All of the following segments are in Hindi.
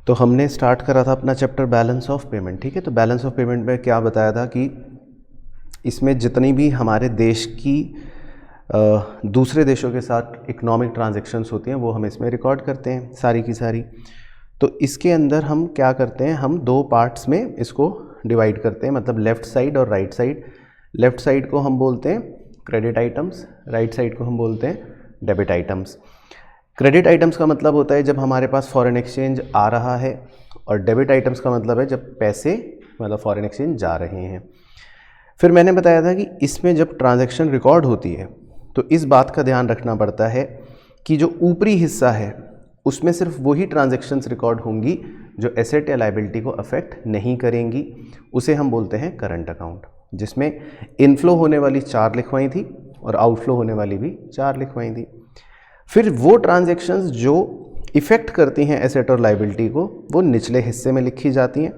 तो हमने स्टार्ट करा था अपना चैप्टर बैलेंस ऑफ पेमेंट, ठीक है। तो बैलेंस ऑफ पेमेंट में क्या बताया था कि इसमें जितनी भी हमारे देश की दूसरे देशों के साथ इकोनॉमिक ट्रांजैक्शंस होती हैं वो हम इसमें रिकॉर्ड करते हैं सारी की सारी। तो इसके अंदर हम क्या करते हैं, हम दो पार्ट्स में इसको डिवाइड करते हैं, मतलब लेफ़्ट साइड और राइट साइड। लेफ़्ट साइड को हम बोलते हैं क्रेडिट आइटम्स, राइट साइड को हम बोलते हैं डेबिट आइटम्स। क्रेडिट आइटम्स का मतलब होता है जब हमारे पास फॉरेन एक्सचेंज आ रहा है, और डेबिट आइटम्स का मतलब है जब पैसे मतलब फॉरेन एक्सचेंज जा रहे हैं। फिर मैंने बताया था कि इसमें जब ट्रांजैक्शन रिकॉर्ड होती है तो इस बात का ध्यान रखना पड़ता है कि जो ऊपरी हिस्सा है उसमें सिर्फ वही ट्रांजैक्शंस रिकॉर्ड होंगी जो एसेट या लायबिलिटी को अफेक्ट नहीं करेंगी। उसे हम बोलते हैं करंट अकाउंट, जिसमें इनफ्लो होने वाली 4 लिखवाई थी और आउटफ्लो होने वाली भी 4 लिखवाई थी। फिर वो ट्रांजैक्शंस जो इफ़ेक्ट करती हैं एसेट और लायबिलिटी को वो निचले हिस्से में लिखी जाती हैं,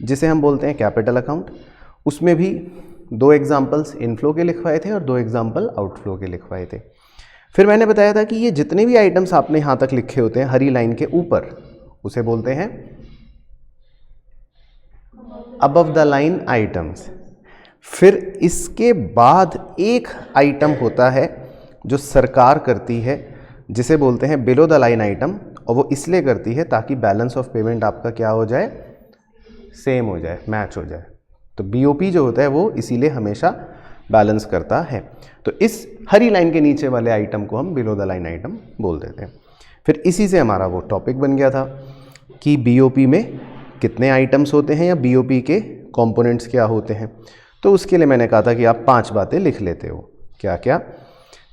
जिसे हम बोलते हैं कैपिटल अकाउंट। उसमें भी 2 एग्जाम्पल्स इनफ्लो के लिखवाए थे और 2 एग्जाम्पल आउटफ्लो के लिखवाए थे। फिर मैंने बताया था कि ये जितने भी आइटम्स आपने यहाँ तक लिखे होते हैं हरी लाइन के ऊपर, उसे बोलते हैं अबव द लाइन आइटम्स। फिर इसके बाद एक आइटम होता है जो सरकार करती है, जिसे बोलते हैं बिलो द लाइन आइटम, और वो इसलिए करती है ताकि बैलेंस ऑफ पेमेंट आपका क्या हो जाए, सेम हो जाए, मैच हो जाए। तो बीओपी जो होता है वो इसीलिए हमेशा बैलेंस करता है। तो इस हरी लाइन के नीचे वाले आइटम को हम बिलो द लाइन आइटम बोल देते हैं। फिर इसी से हमारा वो टॉपिक बन गया था कि बीओपी में कितने आइटम्स होते हैं या बीओपी के कंपोनेंट्स क्या होते हैं। तो उसके लिए मैंने कहा था कि आप 5 बातें लिख लेते हो। क्या क्या?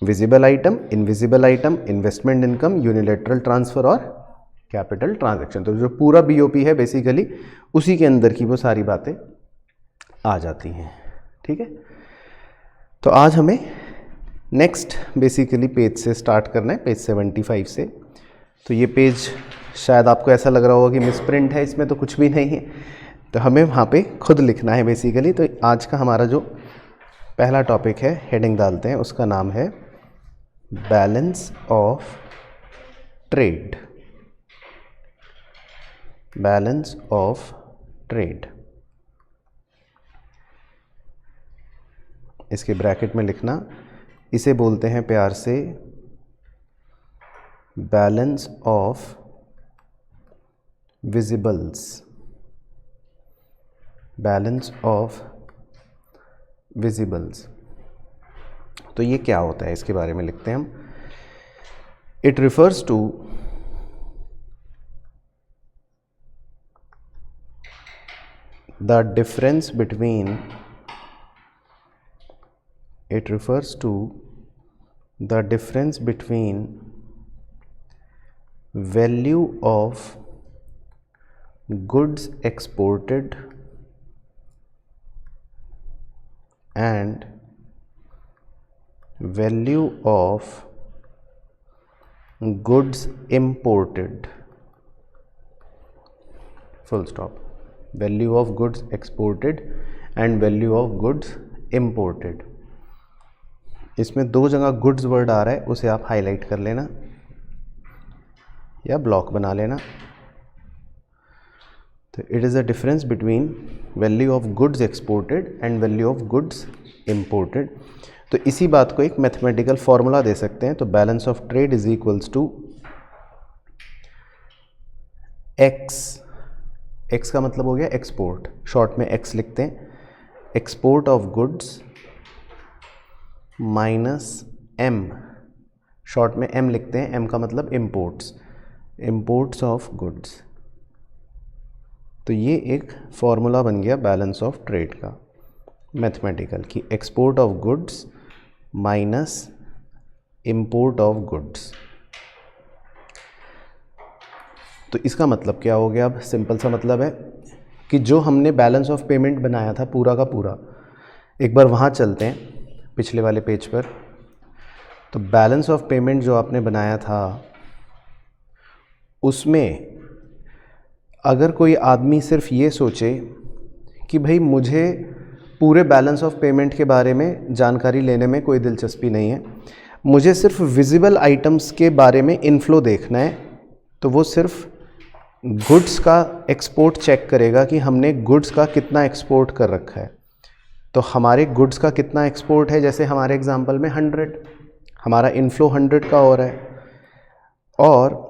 Visible item, invisible item, investment income, unilateral transfer और कैपिटल ट्रांजैक्शन। तो जो पूरा बीओपी है बेसिकली उसी के अंदर की वो सारी बातें आ जाती हैं, ठीक है। तो आज हमें नेक्स्ट बेसिकली पेज से स्टार्ट करना है, पेज 75 से। तो ये पेज शायद आपको ऐसा लग रहा होगा कि मिसप्रिंट है, इसमें तो कुछ भी नहीं है, तो हमें वहाँ पे खुद लिखना है बेसिकली। तो आज का हमारा जो पहला टॉपिक है, हेडिंग डालते हैं, उसका नाम है balance of trade. Balance of trade, इसके ब्रैकेट में लिखना, इसे बोलते हैं प्यार से बैलेंस ऑफ विजिबल्स। बैलेंस ऑफ विजिबल्स, तो ये क्या होता है इसके बारे में लिखते हैं हम। It refers to the difference between it refers to the difference between value of goods exported and value of goods imported, full stop. Value of goods exported and value of goods imported। इसमें 2 जगह गुड्स वर्ड आ रहा है, उसे आप हाईलाइट कर लेना या ब्लॉक बना लेना। तो it is a difference between value of goods exported and value of goods imported. तो इसी बात को एक मैथमेटिकल फॉर्मूला दे सकते हैं। तो balance of trade is equals to x का मतलब हो गया एक्सपोर्ट, शॉर्ट में एक्स लिखते हैं, export of goods minus M, short में एम लिखते हैं, एम का मतलब इम्पोर्ट्स, इम्पोर्ट्स ऑफ गुड्स। तो ये एक फॉर्मूला बन गया बैलेंस ऑफ ट्रेड का मैथमेटिकल, कि export of goods minus import of goods. तो इसका मतलब क्या हो गया? अब सिंपल सा मतलब है कि जो हमने बैलेंस ऑफ पेमेंट बनाया था पूरा का पूरा, एक बार वहाँ चलते हैं पिछले वाले पेज पर। तो बैलेंस ऑफ पेमेंट जो आपने बनाया था उसमें अगर कोई आदमी सिर्फ ये सोचे कि भाई मुझे पूरे बैलेंस ऑफ पेमेंट के बारे में जानकारी लेने में कोई दिलचस्पी नहीं है, मुझे सिर्फ विजिबल आइटम्स के बारे में इनफ्लो देखना है, तो वो सिर्फ गुड्स का एक्सपोर्ट चेक करेगा कि हमने गुड्स का कितना एक्सपोर्ट कर रखा है। तो हमारे गुड्स का कितना एक्सपोर्ट है, जैसे हमारे एग्जांपल में 100, हमारा इनफ्लो 100 का हो रहा है, और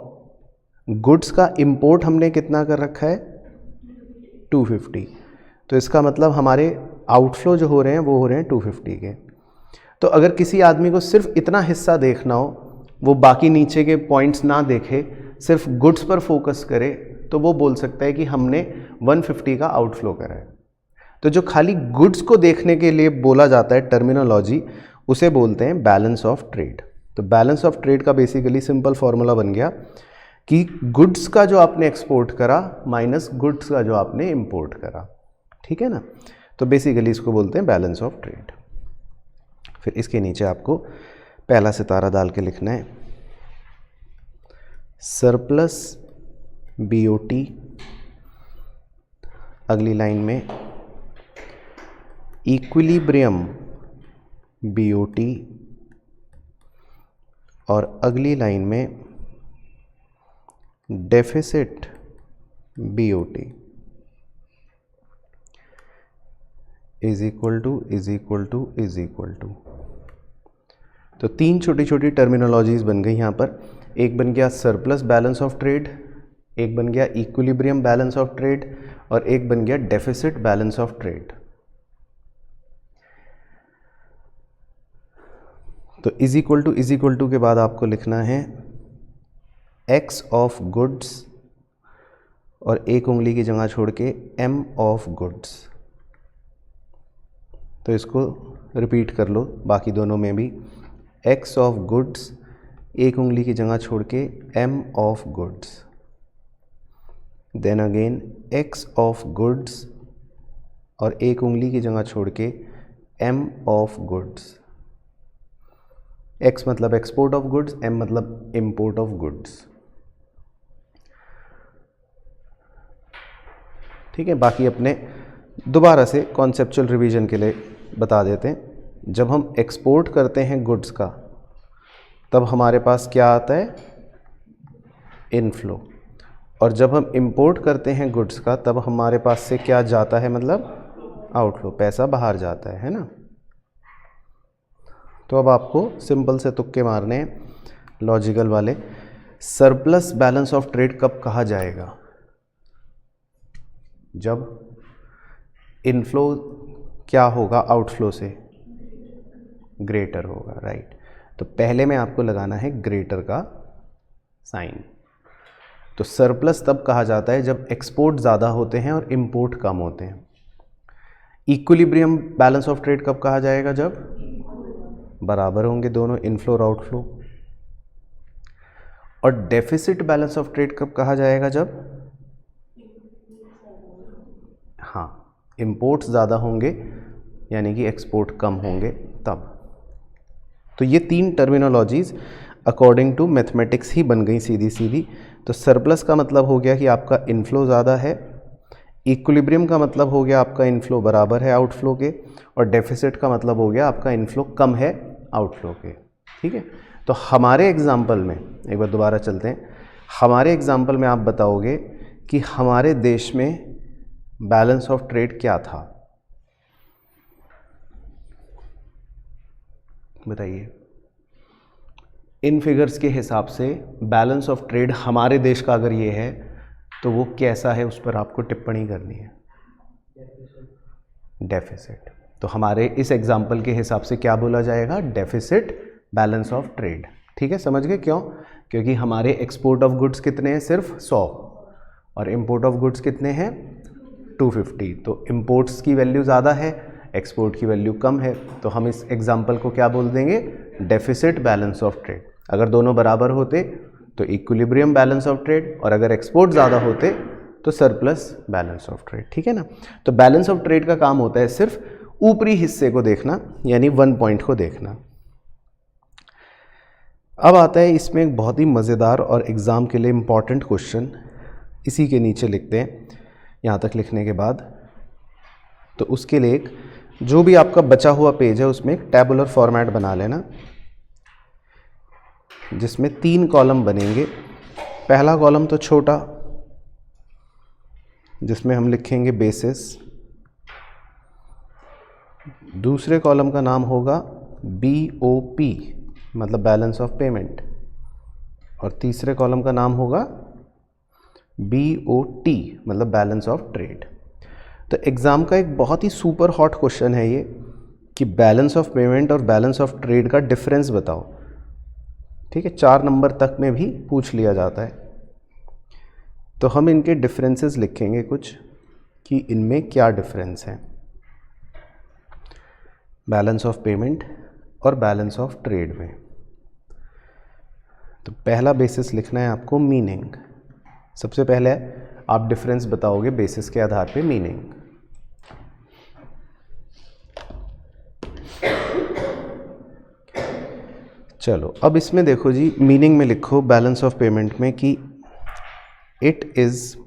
गुड्स का इंपोर्ट हमने कितना कर रखा है 250। तो इसका मतलब हमारे आउटफ्लो जो हो रहे हैं वो हो रहे हैं 250 के। तो अगर किसी आदमी को सिर्फ इतना हिस्सा देखना हो, वो बाकी नीचे के पॉइंट्स ना देखे, सिर्फ गुड्स पर फोकस करे, तो वो बोल सकता है कि हमने 150 का आउटफ्लो करा है। तो जो खाली गुड्स को देखने के लिए बोला जाता है टर्मिनोलॉजी, उसे बोलते हैं बैलेंस ऑफ ट्रेड। तो बैलेंस ऑफ ट्रेड का बेसिकली सिंपल फॉर्मूला बन गया कि गुड्स का जो आपने एक्सपोर्ट करा माइनस गुड्स का जो आपने इंपोर्ट करा, ठीक है ना। तो बेसिकली इसको बोलते हैं बैलेंस ऑफ ट्रेड। फिर इसके नीचे आपको पहला सितारा डाल के लिखना है सरप्लस बीओटी, अगली लाइन में इक्विलिब्रियम बीओटी, और अगली लाइन में deficit BOT is equal to is equal to is equal to. तो तीन छोटी छोटी टर्मिनोलॉजीज बन गई यहाँ पर। एक बन गया सरप्लस बैलेंस ऑफ ट्रेड, एक बन गया इक्विलिब्रियम बैलेंस ऑफ ट्रेड, और एक बन गया डेफिसिट बैलेंस ऑफ ट्रेड। तो इज इक्वल टू के बाद आपको लिखना है एक्स ऑफ गुड्स, और एक उंगली की जगह छोड़ के एम ऑफ गुड्स। तो इसको रिपीट कर लो बाकी दोनों में भी, एक्स ऑफ गुड्स, एक उंगली की जगह छोड़ के M of goods, then again X of goods, और एक उंगली की जगह छोड़ के एम ऑफ गुड्स। एक्स मतलब एक्सपोर्ट ऑफ गुड्स, एम मतलब इंपोर्ट ऑफ गुड्स, ठीक है। बाकी अपने दोबारा से कॉन्सेप्चुअल रिवीजन के लिए बता देते हैं। जब हम एक्सपोर्ट करते हैं गुड्स का, तब हमारे पास क्या आता है इनफ्लो, और जब हम इंपोर्ट करते हैं गुड्स का, तब हमारे पास से क्या जाता है, मतलब आउटफ्लो, पैसा बाहर जाता है ना। तो अब आपको सिंपल से तुक्के मारने हैं लॉजिकल वाले। सरप्लस बैलेंस ऑफ ट्रेड कब कहा जाएगा, जब इनफ्लो क्या होगा आउटफ्लो से ग्रेटर होगा, राइट। तो पहले में आपको लगाना है ग्रेटर का साइन। तो सरप्लस तब कहा जाता है जब एक्सपोर्ट ज़्यादा होते हैं और इंपोर्ट कम होते हैं। इक्विलिब्रियम बैलेंस ऑफ ट्रेड कब कहा जाएगा, जब बराबर होंगे दोनों इनफ्लो और आउटफ्लो। और डेफिसिट बैलेंस ऑफ ट्रेड कब कहा जाएगा, जब हाँ इंपोर्ट्स ज़्यादा होंगे यानी कि एक्सपोर्ट कम होंगे तब। तो ये तीन टर्मिनोलॉजीज़ अकॉर्डिंग टू मैथमेटिक्स ही बन गई सीधी सीधी। तो सरप्लस का मतलब हो गया कि आपका इनफ्लो ज़्यादा है, इक्विलिब्रियम का मतलब हो गया आपका इनफ्लो बराबर है आउटफ्लो के, और डेफिसिट का मतलब हो गया आपका इनफ्लो कम है आउटफ्लो के, ठीक है। तो हमारे एग्जाम्पल में एक बार दोबारा चलते हैं। हमारे एग्जाम्पल में आप बताओगे कि हमारे देश में बैलेंस ऑफ ट्रेड क्या था, बताइए। इन फिगर्स के हिसाब से बैलेंस ऑफ ट्रेड हमारे देश का अगर ये है तो वो कैसा है, उस पर आपको टिप्पणी करनी है। डेफिसिट। तो हमारे इस एग्जाम्पल के हिसाब से क्या बोला जाएगा, डेफिसिट बैलेंस ऑफ ट्रेड, ठीक है। समझ गए क्यों, क्योंकि हमारे एक्सपोर्ट ऑफ गुड्स कितने हैं, सिर्फ 100, और इंपोर्ट ऑफ गुड्स कितने हैं 250। तो इंपोर्ट्स की वैल्यू ज़्यादा है, एक्सपोर्ट की वैल्यू कम है, तो हम इस एग्जाम्पल को क्या बोल देंगे, डेफिसिट बैलेंस ऑफ ट्रेड। अगर दोनों बराबर होते तो इक्विलिब्रियम बैलेंस ऑफ ट्रेड, और अगर एक्सपोर्ट ज़्यादा होते तो सरप्लस बैलेंस ऑफ ट्रेड, ठीक है ना। तो बैलेंस ऑफ ट्रेड का काम होता है सिर्फ ऊपरी हिस्से को देखना, यानी 1 पॉइंट को देखना। अब आता है इसमें एक बहुत ही मज़ेदार और एग्ज़ाम के लिए इम्पॉर्टेंट क्वेश्चन, इसी के नीचे लिखते हैं यहाँ तक लिखने के बाद। तो उसके लिए एक जो भी आपका बचा हुआ पेज है उसमें एक टैबुलर फॉर्मेट बना लेना, जिसमें 3 कॉलम बनेंगे। पहला कॉलम तो छोटा, जिसमें हम लिखेंगे बेसिस, दूसरे कॉलम का नाम होगा BOP मतलब बैलेंस ऑफ पेमेंट, और तीसरे कॉलम का नाम होगा BOT मतलब बैलेंस ऑफ ट्रेड। तो एग्ज़ाम का एक बहुत ही सुपर हॉट क्वेश्चन है ये कि बैलेंस ऑफ पेमेंट और बैलेंस ऑफ ट्रेड का डिफरेंस बताओ। ठीक है, 4 नंबर तक में भी पूछ लिया जाता है। तो हम इनके डिफरेंसेस लिखेंगे कुछ कि इनमें क्या डिफरेंस है, बैलेंस ऑफ पेमेंट और बैलेंस ऑफ ट्रेड में। तो पहला बेसिस लिखना है आपको मीनिंग। सबसे पहले आप डिफरेंस बताओगे बेसिस के आधार पे मीनिंग। चलो अब इसमें देखो जी, मीनिंग में लिखो बैलेंस ऑफ पेमेंट में कि it is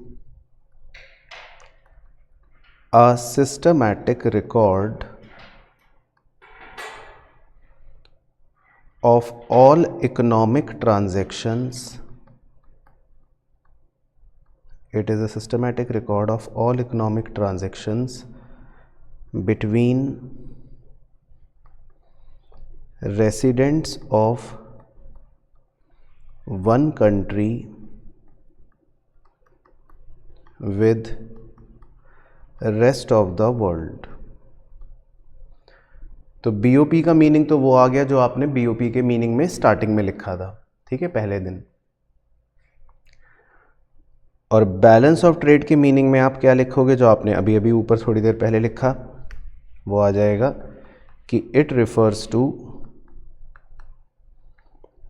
a systematic record of all economic transactions. It is a systematic record of all economic transactions between residents of one country with rest of the world. तो BOP का मीनिंग तो वो आ गया जो आपने BOP के मीनिंग में स्टार्टिंग में लिखा था, ठीक है, पहले दिन। और बैलेंस ऑफ ट्रेड के मीनिंग में आप क्या लिखोगे, जो आपने अभी अभी ऊपर थोड़ी देर पहले लिखा, वो आ जाएगा कि it refers to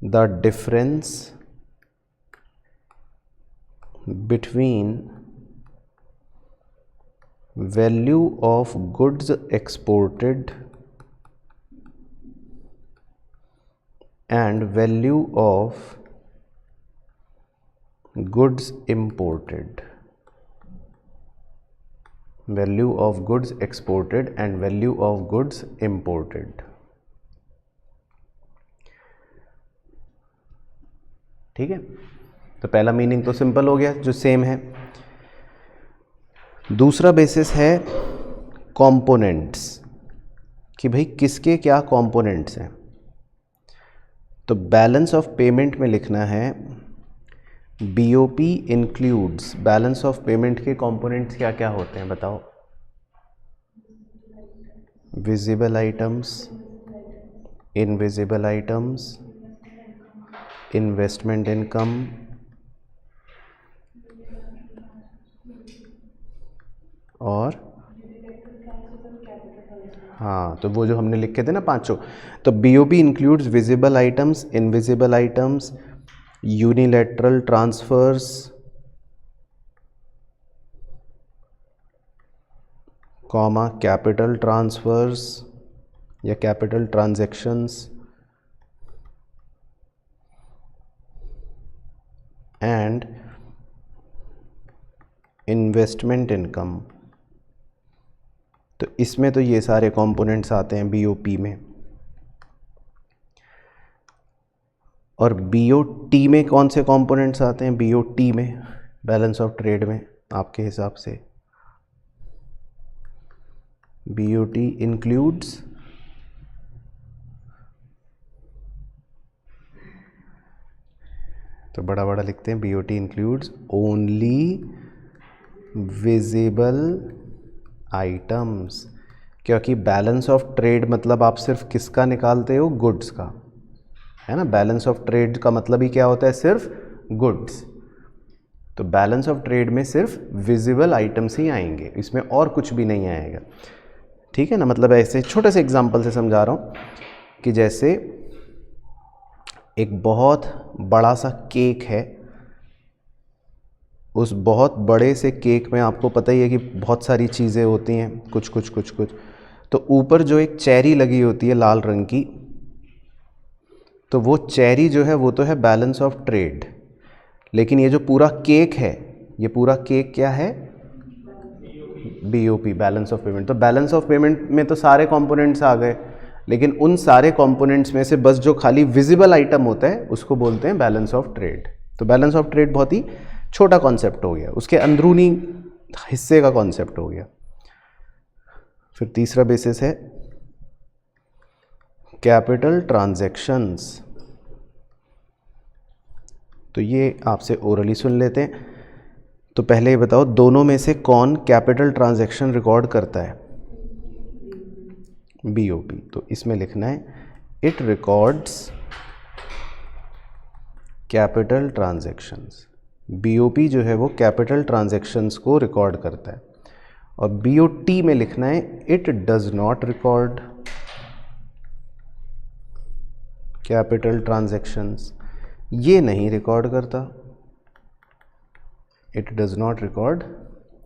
the difference between value of goods exported and value of goods imported, value of goods exported and value of goods imported। ठीक है, तो पहला मीनिंग तो सिंपल हो गया जो सेम है। दूसरा बेसिस है कंपोनेंट्स, कि भाई किसके क्या कंपोनेंट्स हैं। तो बैलेंस ऑफ पेमेंट में लिखना है BOP includes, balance of payment के कंपोनेंट्स क्या क्या होते हैं बताओ। Visible items, invisible items, investment income और हाँ, तो वो जो हमने लिखे थे ना पांचों, तो BOP includes visible items, invisible items, unilateral transfers, comma capital transfers या capital transactions, and investment income. तो इसमें तो ये सारे कंपोनेंट्स आते हैं BOP में। और BOT में कौन से कंपोनेंट्स आते हैं BOT में, बैलेंस ऑफ ट्रेड में आपके हिसाब से? BOT इंक्लूड्स तो बड़ा बड़ा लिखते हैं, BOT includes only visible items, क्योंकि बैलेंस ऑफ ट्रेड मतलब आप सिर्फ किसका निकालते हो, गुड्स का, है ना। बैलेंस ऑफ ट्रेड का मतलब ही क्या होता है, सिर्फ गुड्स। तो बैलेंस ऑफ ट्रेड में सिर्फ विजिबल आइटम्स ही आएंगे, इसमें और कुछ भी नहीं आएगा, ठीक है ना। मतलब ऐसे छोटे से एग्जांपल से समझा रहा हूँ कि जैसे एक बहुत बड़ा सा केक है, उस बहुत बड़े से केक में आपको पता ही है कि बहुत सारी चीज़ें होती हैं, कुछ कुछ कुछ कुछ। तो ऊपर जो एक चेरी लगी होती है लाल रंग की, तो वो चेरी जो है वो तो है बैलेंस ऑफ ट्रेड, लेकिन ये जो पूरा केक है, ये पूरा केक क्या है, BOP, बैलेंस ऑफ पेमेंट। तो बैलेंस ऑफ पेमेंट में तो सारे कंपोनेंट्स आ गए, लेकिन उन सारे कंपोनेंट्स में से बस जो खाली विजिबल आइटम होता है उसको बोलते हैं बैलेंस ऑफ ट्रेड। तो बैलेंस ऑफ ट्रेड बहुत ही छोटा कॉन्सेप्ट हो गया, उसके अंदरूनी हिस्से का कॉन्सेप्ट हो गया। फिर तीसरा बेसिस है कैपिटल ट्रांजैक्शंस। तो ये आपसे ओरली सुन लेते हैं। तो पहले ये बताओ, दोनों में से कौन कैपिटल ट्रांजैक्शन रिकॉर्ड करता है? बीओपी। तो इसमें लिखना है it records capital transactions. BOP जो है वो कैपिटल ट्रांजैक्शंस को रिकॉर्ड करता है। और बीओटी में लिखना है it does not record capital transactions. ये नहीं रिकॉर्ड करता, it does not record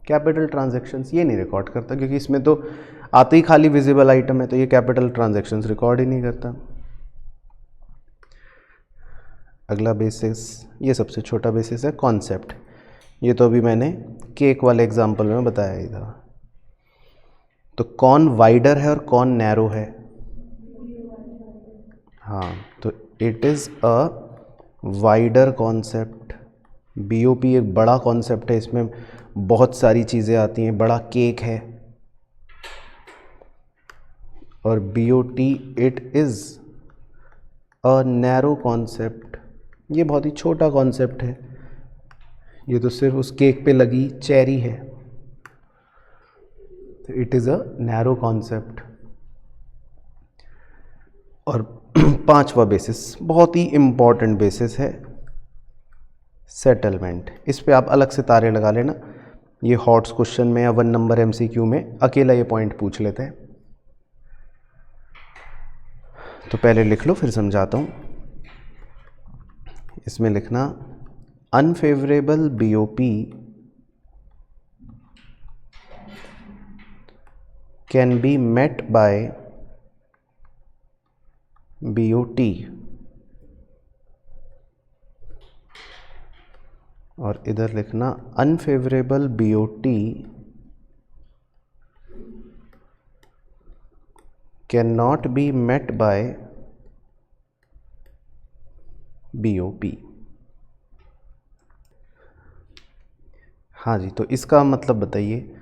capital transactions, ये नहीं रिकॉर्ड करता क्योंकि इसमें तो आते ही खाली विजिबल आइटम है, तो ये कैपिटल ट्रांजैक्शंस रिकॉर्ड ही नहीं करता। अगला बेसिस, ये सबसे छोटा बेसिस है कॉन्सेप्ट। ये तो अभी मैंने केक वाले एग्जांपल में बताया ही था। तो कौन वाइडर है और कौन नैरो है? हाँ, तो it is a wider concept. BOP एक बड़ा कॉन्सेप्ट है, इसमें बहुत सारी चीज़ें आती हैं, बड़ा केक है। और BOT it is a narrow concept, ये बहुत ही छोटा कॉन्सेप्ट है, ये तो सिर्फ उस केक पे लगी चेरी है। तो it is a narrow concept. और पांचवा बेसिस बहुत ही इम्पॉर्टेंट बेसिस है सेटलमेंट। इस पे आप अलग से तारे लगा लेना, ये हॉट्स क्वेश्चन में या 1 नंबर एमसीक्यू में अकेला ये पॉइंट पूछ लेते हैं। तो पहले लिख लो फिर समझाता हूँ। इसमें लिखना unfavourable BOP can be met by BOT. और इधर लिखना unfavourable BOT can not be met by BOP. हाँ जी, तो इसका मतलब बताइए।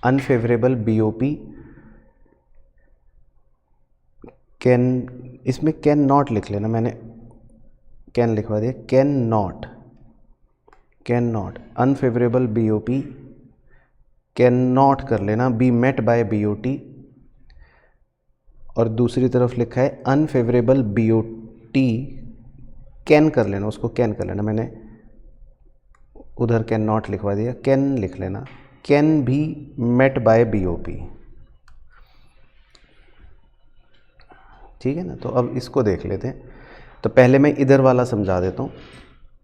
अनफेवरेबल बीओपी कैन, इसमें कैन नॉट लिख लेना, मैंने कैन लिखवा दिया, can not, can not. Unfavourable BOP can not कर लेना बी मेट बाय बीओटी। और दूसरी तरफ लिखा है अनफेवरेबल बीओटी कैन कर लेना, उसको कैन कर लेना, मैंने उधर कैन नॉट लिखवा दिया, कैन लिख लेना, कैन भी मेट बाय बीओपी। ठीक है ना। तो अब इसको देख लेते हैं। तो पहले मैं इधर वाला समझा देता हूँ।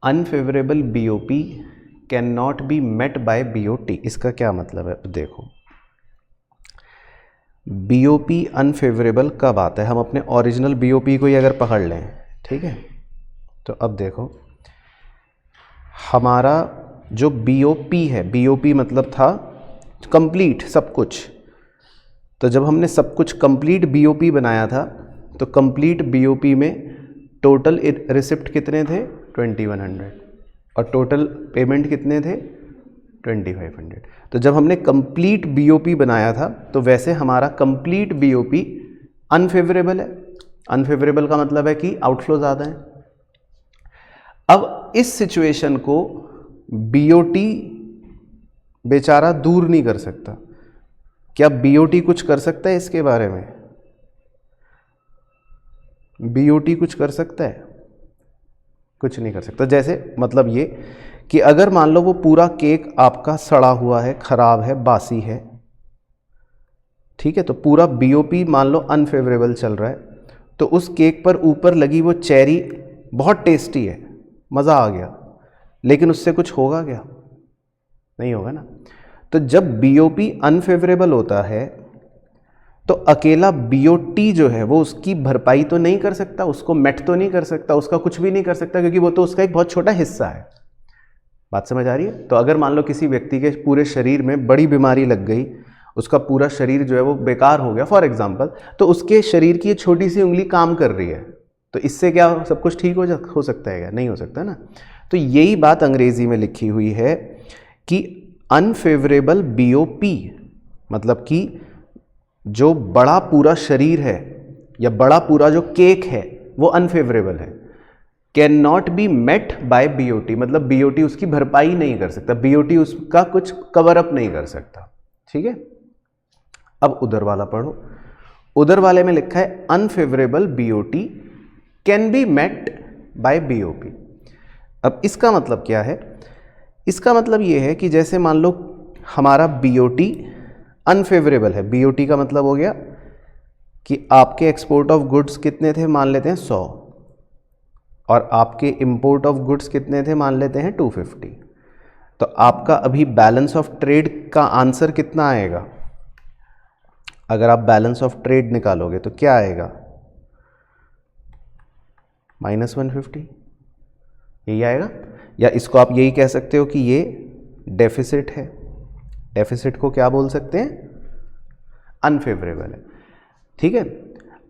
Unfavourable BOP can not be met by BOT, इसका क्या मतलब है? देखो, बीओपी अनफेवरेबल कब आता है? हम अपने ओरिजिनल बीओपी को ही अगर पकड़ लें, ठीक है। तो अब देखो, हमारा जो बीओपी है, बीओपी मतलब था कंप्लीट सब कुछ। तो जब हमने सब कुछ कंप्लीट बीओपी बनाया था, तो कंप्लीट बीओपी में टोटल रिसिप्ट कितने थे? 2100। और टोटल पेमेंट कितने थे? 2500। तो जब हमने कंप्लीट बीओपी बनाया था, तो वैसे हमारा कंप्लीट बीओपी अनफेवरेबल है। अनफेवरेबल का मतलब है कि आउटफ्लो ज़्यादा है। अब इस सिचुएशन को बीओटी बेचारा दूर नहीं कर सकता। क्या बीओटी कुछ कर सकता है इसके बारे में? बीओटी कुछ कर सकता है? कुछ नहीं कर सकता। जैसे मतलब ये कि अगर मान लो वो पूरा केक आपका सड़ा हुआ है, खराब है, बासी है, ठीक है, तो पूरा बीओपी मान लो अनफेवरेबल चल रहा है, तो उस केक पर ऊपर लगी वो चेरी बहुत टेस्टी है, मज़ा आ गया, लेकिन उससे कुछ होगा क्या? नहीं होगा ना। तो जब बीओपी अनफेवरेबल होता है, तो अकेला बीओटी जो है वो उसकी भरपाई तो नहीं कर सकता, उसको मेट तो नहीं कर सकता, उसका कुछ भी नहीं कर सकता, क्योंकि वो तो उसका एक बहुत छोटा हिस्सा है। बात समझ आ रही है? तो अगर मान लो किसी व्यक्ति के पूरे शरीर में बड़ी बीमारी लग गई, उसका पूरा शरीर जो है वो बेकार हो गया फॉर एग्जाम्पल, तो उसके शरीर की ये छोटी सी उंगली काम कर रही है, तो इससे क्या सब कुछ ठीक हो सकता है क्या? नहीं हो सकता ना। तो यही बात अंग्रेजी में लिखी हुई है कि अनफेवरेबल BOP, मतलब कि जो बड़ा पूरा शरीर है या बड़ा पूरा जो केक है वो अनफेवरेबल है, can not be met by BOT, मतलब BOT उसकी भरपाई नहीं कर सकता, BOT उसका कुछ कवर अप नहीं कर सकता। ठीक है, अब उधर वाला पढ़ो। उधर वाले में लिखा है unfavourable BOT can be met by BOP। अब इसका मतलब क्या है? इसका मतलब ये है कि जैसे मान लो हमारा BOT अनफेवरेबल है। BOT का मतलब हो गया कि आपके एक्सपोर्ट ऑफ गुड्स कितने थे, मान लेते हैं 100, और आपके इंपोर्ट ऑफ गुड्स कितने थे, मान लेते हैं 250। तो आपका अभी बैलेंस ऑफ ट्रेड का आंसर कितना आएगा? अगर आप बैलेंस ऑफ ट्रेड निकालोगे तो क्या आएगा? -150, यही आएगा। या इसको आप यही कह सकते हो कि ये डेफिसिट है। डेफिसिट को क्या बोल सकते हैं? अनफेवरेबल है। ठीक है,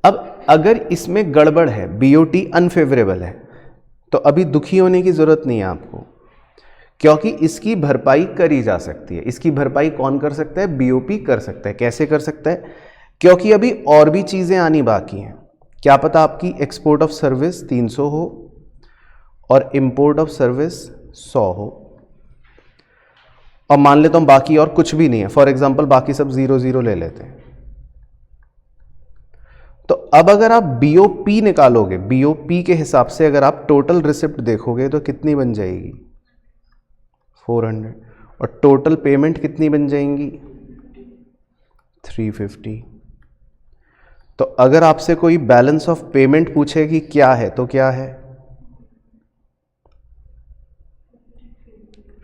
अब अगर इसमें गड़बड़ है, BOT अनफेवरेबल है, तो अभी दुखी होने की जरूरत नहीं है आपको, क्योंकि इसकी भरपाई करी जा सकती है। इसकी भरपाई कौन कर सकता है? BOP कर सकता है। कैसे कर सकता है? क्योंकि अभी और भी चीजें आनी बाकी हैं। क्या पता आपकी एक्सपोर्ट ऑफ सर्विस 300 हो और इंपोर्ट ऑफ सर्विस 100 हो, और मान लेता हूं बाकी और कुछ भी नहीं है, फॉर एग्जांपल बाकी सब 0-0 ले लेते हैं। तो अब अगर आप BOP निकालोगे, BOP के हिसाब से अगर आप टोटल रिसिप्ट देखोगे तो कितनी बन जाएगी? 400। और टोटल पेमेंट कितनी बन जाएंगी? 350। तो अगर आपसे कोई बैलेंस ऑफ पेमेंट पूछे कि क्या है, तो क्या है?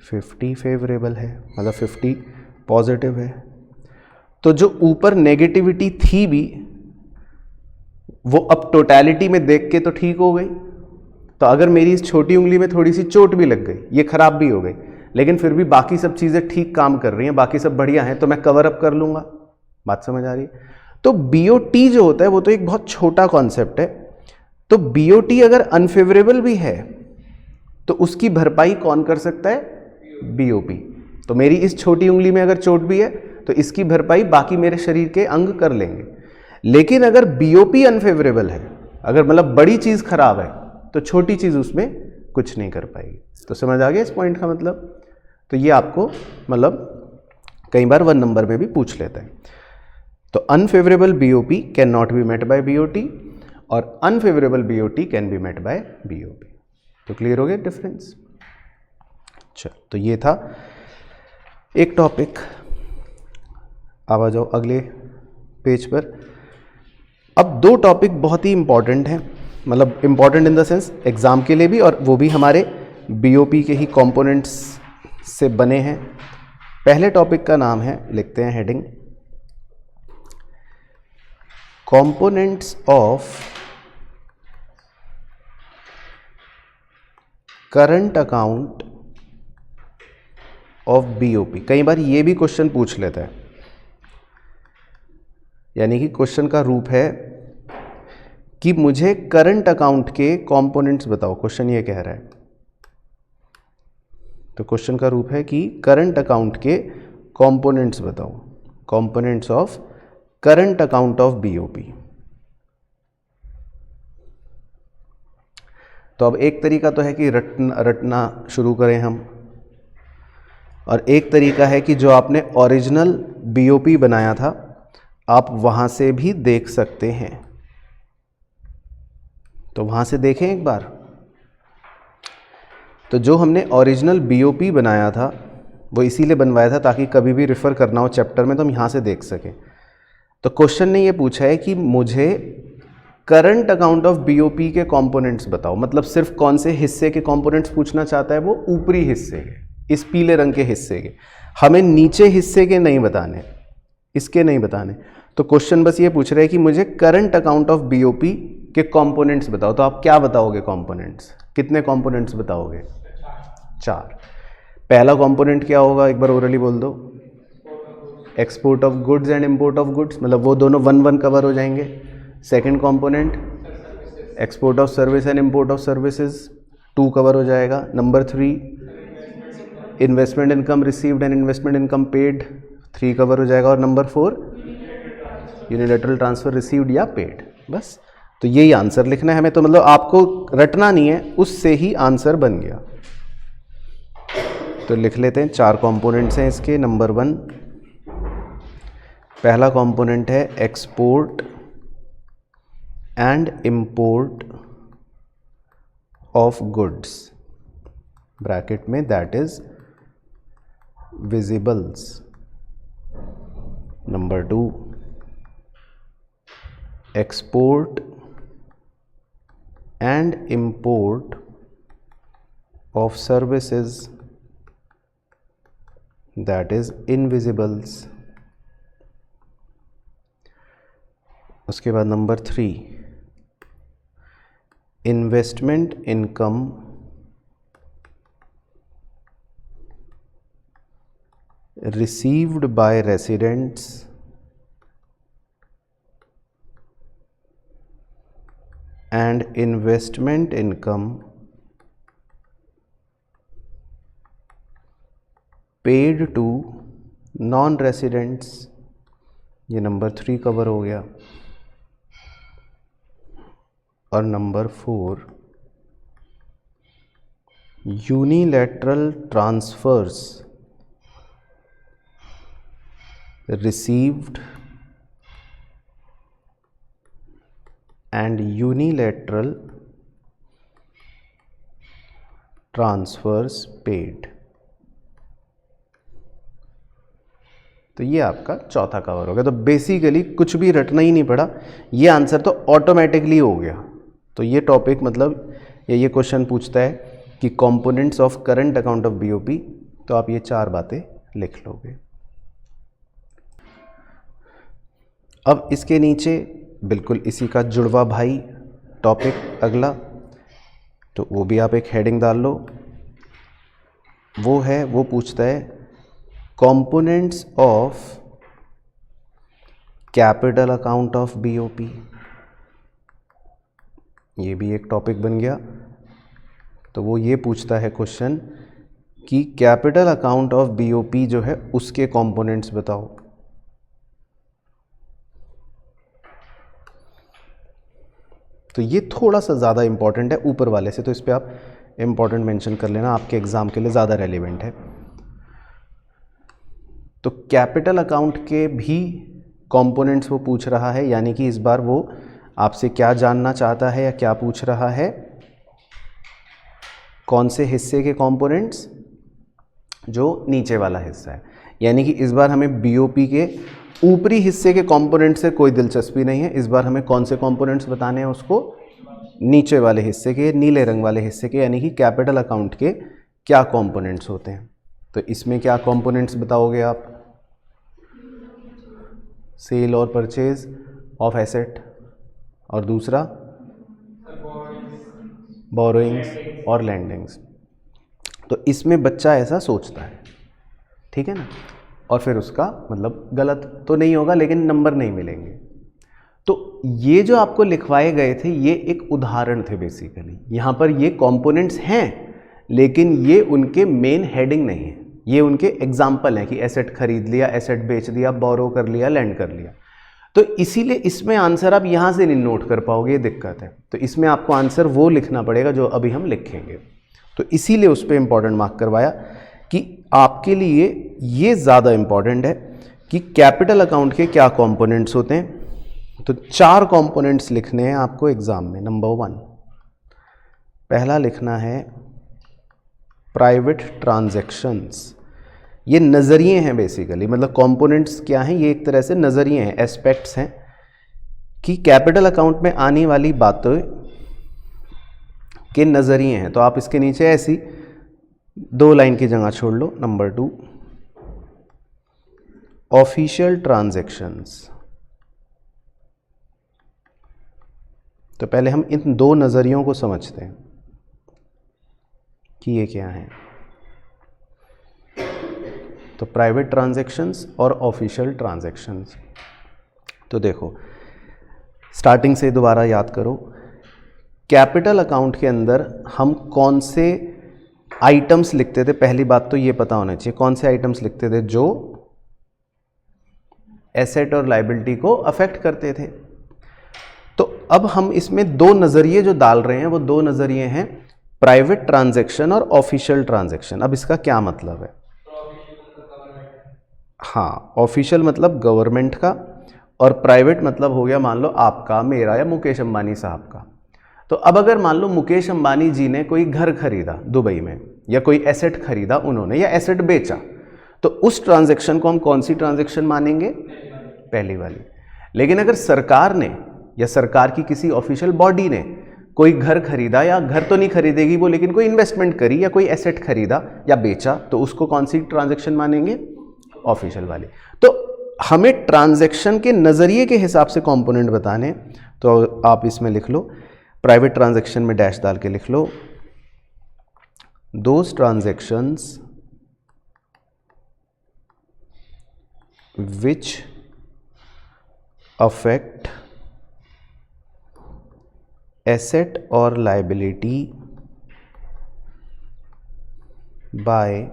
50 फेवरेबल है, मतलब 50 पॉजिटिव है। तो जो ऊपर नेगेटिविटी थी भी, वो अब टोटैलिटी में देख के तो ठीक हो गई। तो अगर मेरी इस छोटी उंगली में थोड़ी सी चोट भी लग गई, ये खराब भी हो गई, लेकिन फिर भी बाकी सब चीजें ठीक काम कर रही हैं, बाकी सब बढ़िया हैं, तो मैं कवर अप कर लूंगा। बात समझ आ रही है? तो BOT जो होता है वो तो एक बहुत छोटा कॉन्सेप्ट है। तो BOT अगर अनफेवरेबल भी है तो उसकी भरपाई कौन कर सकता है? BOP। तो मेरी इस छोटी उंगली में अगर चोट भी है तो इसकी भरपाई बाकी मेरे शरीर के अंग कर लेंगे। लेकिन अगर BOP अनफेवरेबल है, अगर मतलब बड़ी चीज खराब है, तो छोटी चीज उसमें कुछ नहीं कर पाएगी। तो समझ आ गया इस पॉइंट का मतलब? तो ये आपको मतलब कई बार 1 नंबर में भी पूछ लेता है। तो unfavourable BOP can not be met by BOT और unfavourable BOT can be met by BOP। तो क्लियर हो गया डिफरेंस? चल, तो ये था एक टॉपिक। अब आ जाओ अगले पेज पर। अब 2 टॉपिक बहुत ही इंपॉर्टेंट हैं, मतलब important in the sense exam के लिए भी, और वो भी हमारे BOP के ही कंपोनेंट्स से बने हैं। पहले टॉपिक का नाम है, लिखते हैं heading, components of current account of BOP। कई बार ये भी क्वेश्चन पूछ लेता है, यानी कि क्वेश्चन का रूप है कि मुझे करंट अकाउंट के कंपोनेंट्स बताओ। क्वेश्चन ये कह रहा है, तो क्वेश्चन का रूप है कि करंट अकाउंट के कंपोनेंट्स बताओ, components of current account of BOP। तो अब एक तरीका तो है कि रटना शुरू करें हम, और एक तरीका है कि जो आपने ओरिजिनल BOP बनाया था आप वहां से भी देख सकते हैं। तो वहां से देखें एक बार। तो जो हमने ओरिजिनल BOP बनाया था वो इसीलिए बनवाया था ताकि कभी भी रेफर करना हो चैप्टर में तो हम यहाँ से देख सकें। तो क्वेश्चन ने ये पूछा है कि मुझे करंट अकाउंट ऑफ BOP के कंपोनेंट्स बताओ। मतलब सिर्फ कौन से हिस्से के कंपोनेंट्स पूछना चाहता है? वो ऊपरी हिस्से के, इस पीले रंग के हिस्से के। हमें नीचे हिस्से के नहीं बताने, इसके नहीं बताने। तो क्वेश्चन बस ये पूछ रहा है कि मुझे करंट अकाउंट ऑफ BOP के कंपोनेंट्स बताओ। तो आप क्या बताओगे कंपोनेंट्स? कितने कंपोनेंट्स बताओगे? 4। पहला कंपोनेंट क्या होगा, एक बार ओरली बोल दो। Export of goods and import of goods, मतलब वो दोनों 1-1 कवर हो जाएंगे। Second component export of service and import of services 2 cover हो जाएगा। Number 3 investment income received and investment income paid 3 cover हो जाएगा। और नंबर 4 यूनिलैटरल ट्रांसफर रिसीव्ड या पेड। बस तो यही आंसर लिखना है हमें, तो मतलब आपको रटना नहीं है, उससे ही आंसर बन गया। तो लिख लेते हैं, 4 कंपोनेंट्स हैं इसके। नंबर 1 पहला कंपोनेंट है export and import of goods, bracket में that is visibles. Number 2 export and import of services, that is invisibles। उसके बाद नंबर 3 investment income received by residents and investment income paid to non-residents। ये नंबर 3 कवर हो गया। और number 4 unilateral transfers received and unilateral transfers paid। तो ये आपका चौथा कवर हो गया। तो बेसिकली कुछ भी रटना ही नहीं पड़ा, ये आंसर तो ऑटोमेटिकली हो गया। तो ये टॉपिक मतलब ये क्वेश्चन पूछता है कि components of current account of BOP, तो आप ये 4 बातें लिख लोगे। अब इसके नीचे बिल्कुल इसी का जुड़वा भाई टॉपिक अगला, तो वो भी आप एक हेडिंग डाल लो। वो पूछता है components of capital account of BOP. ये भी एक टॉपिक बन गया। तो वो ये पूछता है क्वेश्चन कि कैपिटल अकाउंट ऑफ बीओपी जो है उसके कंपोनेंट्स बताओ। तो ये थोड़ा सा ज़्यादा इंपॉर्टेंट है ऊपर वाले से, तो इस पर आप इंपॉर्टेंट मेंशन कर लेना, आपके एग्जाम के लिए ज़्यादा रेलिवेंट है। तो कैपिटल अकाउंट के भी कंपोनेंट्स वो पूछ रहा है, यानी कि इस बार वो आपसे क्या जानना चाहता है या क्या पूछ रहा है, कौन से हिस्से के कंपोनेंट्स, जो नीचे वाला हिस्सा है। यानी कि इस बार हमें बीओपी के ऊपरी हिस्से के कंपोनेंट से कोई दिलचस्पी नहीं है। इस बार हमें कौन से कंपोनेंट्स बताने हैं उसको, नीचे वाले हिस्से के, नीले रंग वाले हिस्से के, यानी कि कैपिटल अकाउंट के क्या कंपोनेंट्स होते हैं। तो इसमें क्या कंपोनेंट्स बताओगे आप, सेल और परचेज ऑफ एसेट, और दूसरा बोरोइंग्स और लैंडिंग्स। तो इसमें बच्चा ऐसा सोचता है, ठीक है ना, और फिर उसका मतलब गलत तो नहीं होगा लेकिन नंबर नहीं मिलेंगे। तो ये जो आपको लिखवाए गए थे ये एक उदाहरण थे बेसिकली। यहाँ पर ये कंपोनेंट्स हैं लेकिन ये उनके मेन हेडिंग नहीं है, ये उनके एग्जाम्पल हैं कि एसेट खरीद लिया, एसेट बेच दिया, बोरो कर लिया, लैंड कर लिया। तो इसीलिए इसमें आंसर आप यहाँ से नहीं नोट कर पाओगे, ये दिक्कत है। तो इसमें आपको आंसर वो लिखना पड़ेगा जो अभी हम लिखेंगे। तो इसीलिए उस पर इंपॉर्टेंट मार्क करवाया कि आपके लिए ये ज़्यादा इंपॉर्टेंट है कि कैपिटल अकाउंट के क्या कंपोनेंट्स होते हैं। तो 4 कंपोनेंट्स लिखने हैं आपको एग्जाम में। नंबर 1 पहला लिखना है प्राइवेट ट्रांजैक्शंस। ये नज़रिए हैं बेसिकली, मतलब कंपोनेंट्स क्या हैं, ये एक तरह से नज़रिए हैं, एस्पेक्ट्स हैं कि कैपिटल अकाउंट में आने वाली बातों के नज़रिए हैं। तो आप इसके नीचे ऐसी 2 लाइन की जगह छोड़ लो। Number 2 official transactions. तो पहले हम इन 2 नज़रियों को समझते हैं कि ये क्या है। तो प्राइवेट ट्रांजैक्शंस और ऑफिशियल ट्रांजैक्शंस। तो देखो स्टार्टिंग से दोबारा याद करो कैपिटल अकाउंट के अंदर हम कौन से आइटम्स लिखते थे, पहली बात तो ये पता होना चाहिए कौन से आइटम्स लिखते थे जो एसेट और लायबिलिटी को अफेक्ट करते थे। तो अब हम इसमें दो नजरिए जो डाल रहे हैं वो दो नजरिए हैं, प्राइवेट ट्रांजैक्शन और ऑफिशियल ट्रांजैक्शन। अब इसका क्या मतलब है? हाँ, ऑफिशियल मतलब गवर्नमेंट का और प्राइवेट मतलब हो गया मान लो आपका, मेरा या मुकेश अंबानी साहब का। तो अब अगर मान लो मुकेश अंबानी जी ने कोई घर खरीदा दुबई में या कोई एसेट खरीदा उन्होंने या एसेट बेचा, तो उस ट्रांजैक्शन को हम कौन सी ट्रांजैक्शन मानेंगे? पहली वाली। लेकिन अगर सरकार ने या सरकार की किसी ऑफिशियल बॉडी ने कोई घर खरीदा, या घर तो नहीं खरीदेगी वो, लेकिन कोई इन्वेस्टमेंट करी या कोई एसेट खरीदा या बेचा, तो उसको कौन सी ट्रांजैक्शन मानेंगे? ऑफिशियल वाली। तो हमें ट्रांजैक्शन के नजरिए के हिसाब से कंपोनेंट बताने, तो आप इसमें लिख लो, प्राइवेट ट्रांजैक्शन में डैश डाल के लिख लो, those transactions which affect asset or liability by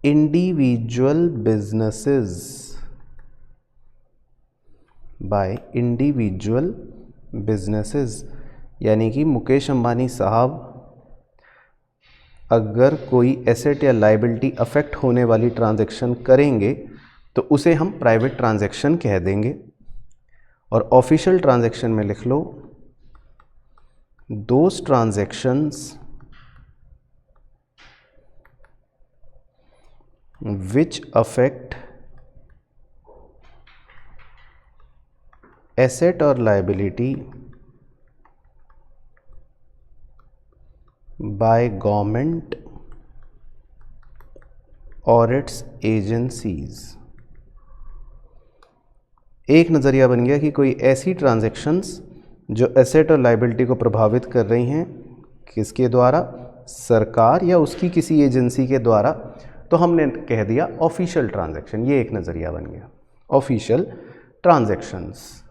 individual businesses, यानी कि मुकेश अंबानी साहब अगर कोई एसेट या लायबिलिटी अफेक्ट होने वाली ट्रांजैक्शन करेंगे तो उसे हम प्राइवेट ट्रांजैक्शन कह देंगे। और ऑफिशियल ट्रांजैक्शन में लिख लो, those transactions which affect asset और liability by government or its agencies। एक नज़रिया बन गया कि कोई ऐसी ट्रांजैक्शंस जो एसेट और लायबिलिटी को प्रभावित कर रही हैं, किसके द्वारा? सरकार या उसकी किसी एजेंसी के द्वारा, तो हमने कह दिया ऑफिशियल ट्रांजैक्शन। ये एक नज़रिया बन गया, ऑफिशियल ट्रांजैक्शंस।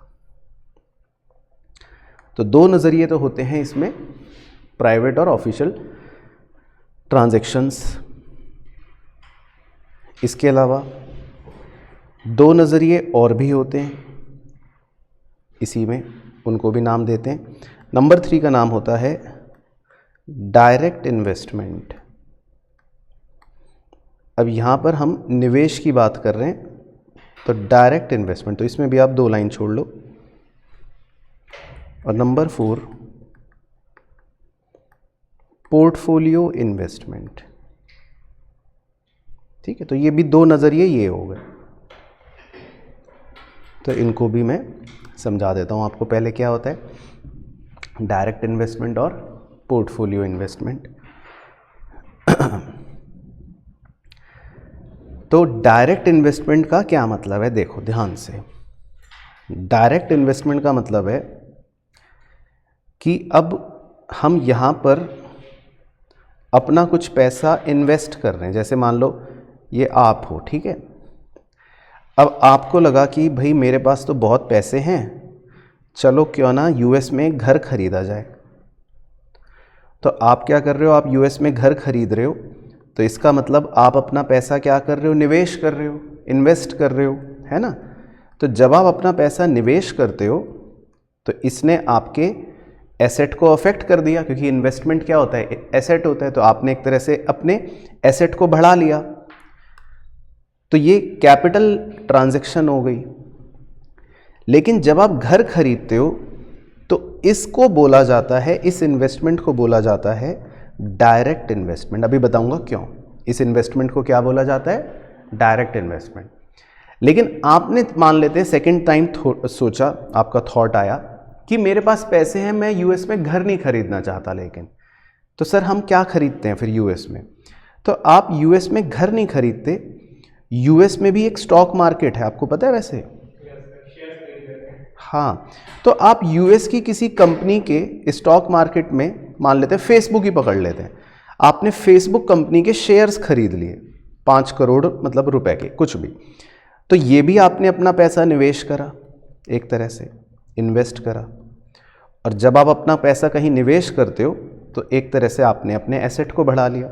तो दो नज़रिए तो होते हैं इसमें, प्राइवेट और ऑफिशियल ट्रांजैक्शंस। इसके अलावा दो नज़रिए और भी होते हैं इसी में, उनको भी नाम देते हैं। नंबर 3 का नाम होता है डायरेक्ट इन्वेस्टमेंट। अब यहाँ पर हम निवेश की बात कर रहे हैं, तो डायरेक्ट इन्वेस्टमेंट, तो इसमें भी आप 2 लाइन छोड़ लो। और नंबर 4 पोर्टफोलियो इन्वेस्टमेंट। ठीक है, तो ये भी 2 नज़रिए ये हो गए। तो इनको भी मैं समझा देता हूँ आपको। पहले क्या होता है डायरेक्ट इन्वेस्टमेंट और पोर्टफोलियो इन्वेस्टमेंट। तो डायरेक्ट इन्वेस्टमेंट का क्या मतलब है, देखो ध्यान से। डायरेक्ट इन्वेस्टमेंट का मतलब है कि अब हम यहाँ पर अपना कुछ पैसा इन्वेस्ट कर रहे हैं। जैसे मान लो ये आप हो, ठीक है। अब आपको लगा कि भाई मेरे पास तो बहुत पैसे हैं, चलो क्यों ना यूएस में घर खरीदा जाए। तो आप क्या कर रहे हो, आप यूएस में घर खरीद रहे हो, तो इसका मतलब आप अपना पैसा क्या कर रहे हो, निवेश कर रहे हो, इन्वेस्ट कर रहे हो, है ना। तो जब आप अपना पैसा निवेश करते हो तो इसने आपके एसेट को अफेक्ट कर दिया, क्योंकि इन्वेस्टमेंट क्या होता है, एसेट होता है। तो आपने एक तरह से अपने एसेट को बढ़ा लिया, तो ये कैपिटल ट्रांजैक्शन हो गई। लेकिन जब आप घर खरीदते हो तो इसको बोला जाता है, इस इन्वेस्टमेंट को बोला जाता है डायरेक्ट इन्वेस्टमेंट। अभी बताऊंगा क्यों इस इन्वेस्टमेंट को क्या बोला जाता है, डायरेक्ट इन्वेस्टमेंट। लेकिन आपने मान लेते हैं सेकेंड टाइम सोचा, आपका थॉट आया कि मेरे पास पैसे हैं, मैं यूएस में घर नहीं खरीदना चाहता। लेकिन तो सर हम क्या खरीदते हैं फिर यूएस में? तो आप यूएस में घर नहीं खरीदते, यूएस में भी एक स्टॉक मार्केट है, आपको पता है वैसे? हाँ, तो आप यूएस की किसी कंपनी के स्टॉक मार्केट में, मान लेते हैं फेसबुक ही पकड़ लेते हैं, आपने फेसबुक कंपनी के शेयर्स खरीद लिए 5 करोड़ मतलब रुपए के, कुछ भी। तो ये भी आपने अपना पैसा निवेश करा, एक तरह से इन्वेस्ट करा। और जब आप अपना पैसा कहीं निवेश करते हो तो एक तरह से आपने अपने एसेट को बढ़ा लिया।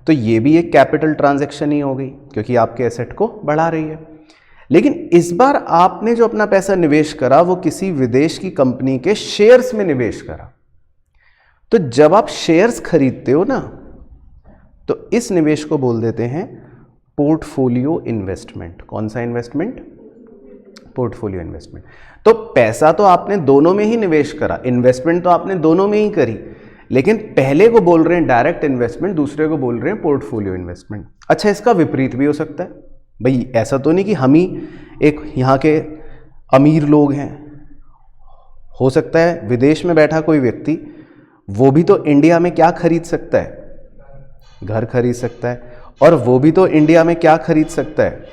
तो ये भी एक कैपिटल ट्रांजैक्शन ही हो गई, क्योंकि आपके एसेट को बढ़ा रही है। लेकिन इस बार आपने जो अपना पैसा निवेश करा वो किसी विदेश की कंपनी के शेयर्स में निवेश करा। तो जब आप शेयर्स खरीदते हो ना, तो इस निवेश को बोल देते हैं पोर्टफोलियो इन्वेस्टमेंट। कौन सा इन्वेस्टमेंट? Portfolio investment. तो पैसा तो आपने दोनों में ही निवेश करा, इन्वेस्टमेंट तो आपने दोनों में ही करी, लेकिन पहले को बोल रहे हैं डायरेक्ट इन्वेस्टमेंट, दूसरे को बोल रहे हैं पोर्टफोलियो इन्वेस्टमेंट। अच्छा, इसका विपरीत भी हो सकता है भाई। ऐसा तो नहीं कि हम ही एक यहाँ के अमीर लोग हैं। हो सकता है विदेश में बैठा कोई व्यक्ति, वो भी तो इंडिया में क्या खरीद सकता है? घर खरीद सकता है। और वो भी तो इंडिया में क्या खरीद सकता है?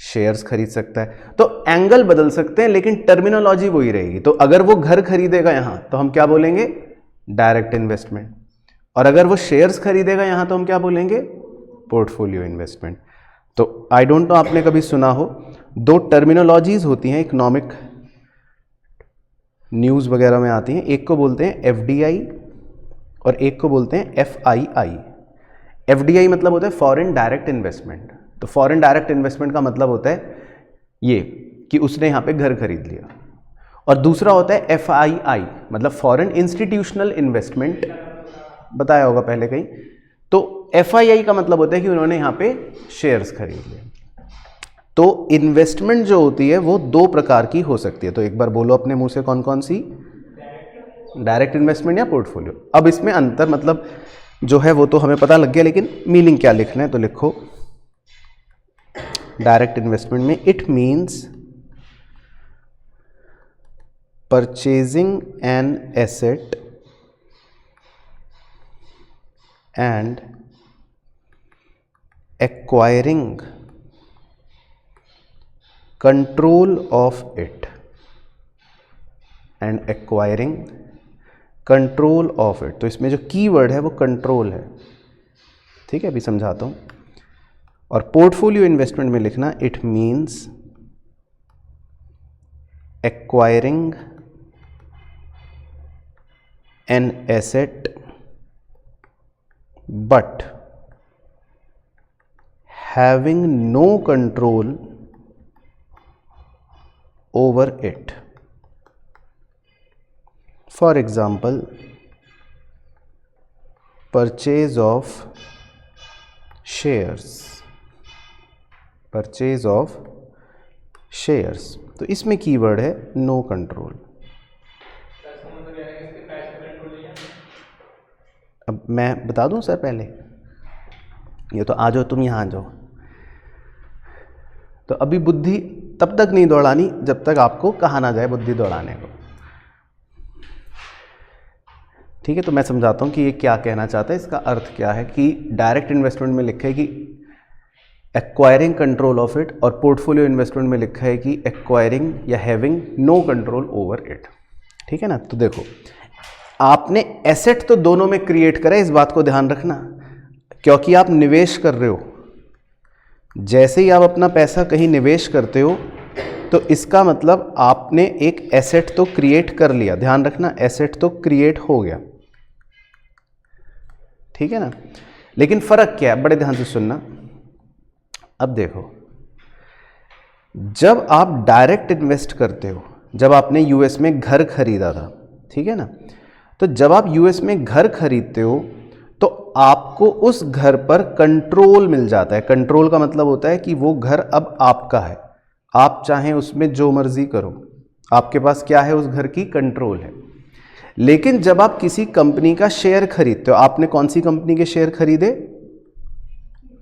शेयर्स खरीद सकता है। तो एंगल बदल सकते हैं, लेकिन टर्मिनोलॉजी वही रहेगी। तो अगर वो घर खरीदेगा यहां तो हम क्या बोलेंगे? Direct investment. और अगर वो शेयर्स खरीदेगा यहां तो हम क्या बोलेंगे? Portfolio investment. तो आई डोंट नो आपने कभी सुना हो, दो टर्मिनोलॉजीज होती हैं इकोनॉमिक न्यूज़ वगैरह में आती हैं। एक को बोलते हैं एफडीआई और एक को बोलते हैं एफआईआई। एफडीआई मतलब होता है फॉरेन डायरेक्ट इन्वेस्टमेंट। तो फॉरेन डायरेक्ट इन्वेस्टमेंट का मतलब होता है ये कि उसने यहाँ पे घर खरीद लिया। और दूसरा होता है एफआईआई, मतलब फॉरेन इंस्टीट्यूशनल इन्वेस्टमेंट, बताया होगा पहले कहीं। तो एफआईआई का मतलब होता है कि उन्होंने यहाँ पे शेयर्स खरीद लिए। तो इन्वेस्टमेंट जो होती है वो दो प्रकार की हो सकती है। तो एक बार बोलो अपने मुंह से कौन कौन सी? डायरेक्ट इन्वेस्टमेंट या पोर्टफोलियो। अब इसमें अंतर मतलब जो है वो तो हमें पता लग गया, लेकिन मीनिंग क्या लिखना है तो लिखो डायरेक्ट इन्वेस्टमेंट में it means purchasing an asset and acquiring control of it and acquiring control of it. तो इसमें जो कीवर्ड है वो कंट्रोल है, ठीक है, अभी समझाता हूं। और पोर्टफोलियो इन्वेस्टमेंट में लिखना it means acquiring an asset but having no control over it. For example, purchase of shares. Purchase of shares. तो इसमें कीवर्ड है नो कंट्रोल। अब मैं बता दूं सर पहले, ये तो आ जाओ तुम यहाँ आ जाओ। तो अभी बुद्धि तब तक नहीं दौड़ानी जब तक आपको कहा ना जाए बुद्धि दौड़ाने को, ठीक है। तो मैं समझाता हूँ कि ये क्या कहना चाहता है, इसका अर्थ क्या है। कि डायरेक्ट इन्वेस्टमेंट में लिखा है कि एक्वायरिंग कंट्रोल ऑफ इट, और पोर्टफोलियो इन्वेस्टमेंट में लिखा है कि एक्वायरिंग या having no control over it, ठीक है ना। तो देखो, आपने एसेट तो दोनों में क्रिएट करा, इस बात को ध्यान रखना, क्योंकि आप निवेश कर रहे हो। जैसे ही आप अपना पैसा कहीं निवेश करते हो तो इसका मतलब आपने एक एसेट तो क्रिएट कर लिया। ध्यान रखना, एसेट तो क्रिएट हो गया, ठीक है ना। लेकिन फर्क क्या है, बड़े ध्यान से सुनना। अब देखो, जब आप डायरेक्ट इन्वेस्ट करते हो, जब आपने यूएस में घर खरीदा था, ठीक है ना, तो जब आप यूएस में घर खरीदते हो तो आपको उस घर पर कंट्रोल मिल जाता है। कंट्रोल का मतलब होता है कि वो घर अब आपका है, आप चाहें उसमें जो मर्जी करो, आपके पास क्या है, उस घर की कंट्रोल है। लेकिन जब आप किसी कंपनी का शेयर खरीदते हो, आपने कौन सी कंपनी के शेयर खरीदे?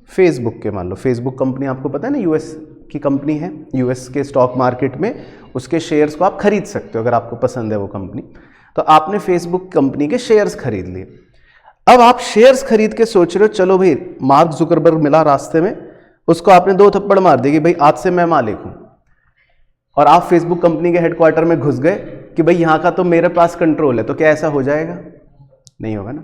फेसबुक के। मान लो फेसबुक कंपनी आपको पता है ना, यूएस की कंपनी है, यूएस के स्टॉक मार्केट में उसके शेयर्स को आप खरीद सकते हो अगर आपको पसंद है वो कंपनी। तो आपने फेसबुक कंपनी के शेयर्स खरीद लिए। अब आप शेयर्स खरीद के सोच रहे हो, चलो भाई मार्क जुकरबर्ग मिला रास्ते में, उसको आपने 2 थप्पड़ मार दिए कि भाई आज से मैं मालिक हूं, और आप फेसबुक कंपनी के हेडक्वार्टर में घुस गए कि भाई यहां का तो मेरे पास कंट्रोल है। तो क्या ऐसा हो जाएगा? नहीं होगा ना।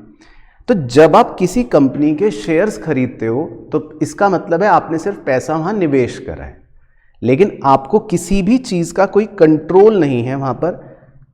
तो जब आप किसी कंपनी के शेयर्स खरीदते हो तो इसका मतलब है आपने सिर्फ पैसा वहां निवेश करा है, लेकिन आपको किसी भी चीज का कोई कंट्रोल नहीं है वहां पर,